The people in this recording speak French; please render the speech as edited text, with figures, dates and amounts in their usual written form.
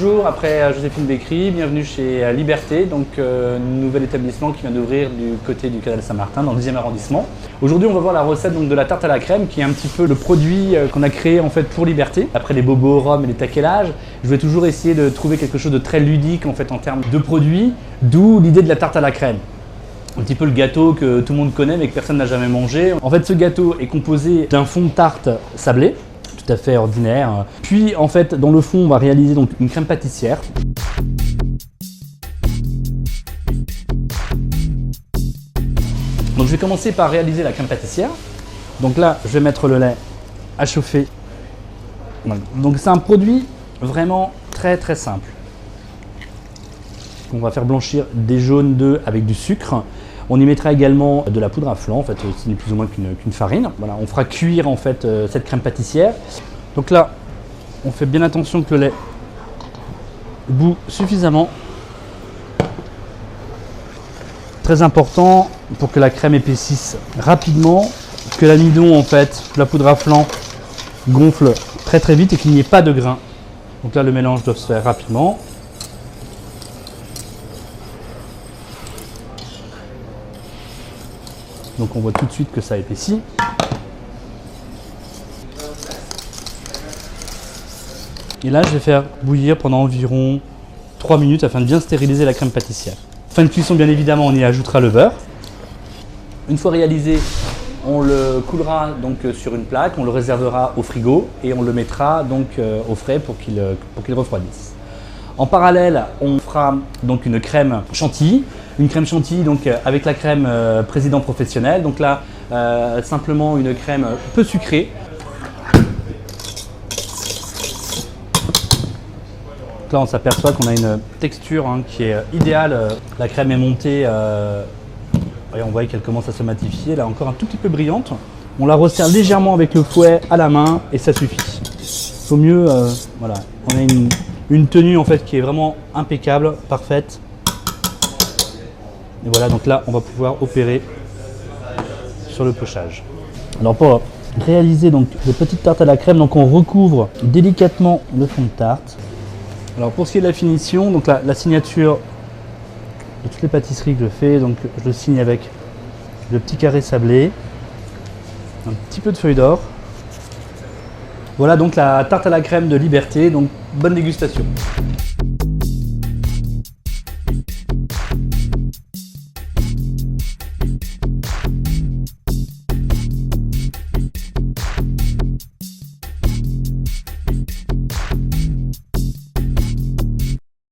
Bonjour, après Joséphine Bécry, bienvenue chez Liberté, donc nouvel établissement qui vient d'ouvrir du côté du Canal Saint-Martin dans le 10e arrondissement. Aujourd'hui on va voir la recette donc, de la tarte à la crème qui est un petit peu le produit qu'on a créé en fait pour Liberté. Après les bobos au rhum et les taquellages, je vais toujours essayer de trouver quelque chose de très ludique en fait en termes de produits, d'où l'idée de la tarte à la crème. Un petit peu le gâteau que tout le monde connaît mais que personne n'a jamais mangé. En fait ce gâteau est composé d'un fond de tarte sablé, tout à fait ordinaire. Puis en fait dans le fond on va réaliser donc une crème pâtissière. Donc je vais commencer par réaliser la crème pâtissière. Donc là je vais mettre le lait à chauffer. Donc c'est un produit vraiment très simple. On va faire blanchir des jaunes d'œufs avec du sucre. On y mettra également de la poudre à flan, en fait, ce n'est plus ou moins qu'une farine. Voilà, on fera cuire en fait cette crème pâtissière. Donc là, on fait bien attention que le lait bout suffisamment. Très important pour que la crème épaississe rapidement, que l'amidon en fait, la poudre à flan gonfle très vite et qu'il n'y ait pas de grains. Donc là, le mélange doit se faire rapidement. Donc on voit tout de suite que ça épaissit. Et là, je vais faire bouillir pendant environ 3 minutes afin de bien stériliser la crème pâtissière. Fin de cuisson, bien évidemment, on y ajoutera le beurre. Une fois réalisé, on le coulera donc sur une plaque, on le réservera au frigo et on le mettra donc au frais pour qu'il refroidisse. En parallèle, on fera donc une crème chantilly. Une crème chantilly donc avec la crème président professionnel. Donc là, simplement une crème peu sucrée. Donc là, on s'aperçoit qu'on a une texture qui est idéale. La crème est montée. Et on voit qu'elle commence à se matifier. Elle est encore un tout petit peu brillante. On la resserre légèrement avec le fouet à la main et ça suffit. Il faut mieux, voilà, on a une tenue en fait qui est vraiment impeccable, parfaite. Et voilà, donc là, on va pouvoir opérer sur le pochage. Alors pour réaliser donc des petites tartes à la crème, donc on recouvre délicatement le fond de tarte. Alors pour ce qui est de la finition, donc la signature de toutes les pâtisseries que je fais, donc je le signe avec le petit carré sablé, un petit peu de feuille d'or. Voilà donc la tarte à la crème de Liberté, donc bonne dégustation.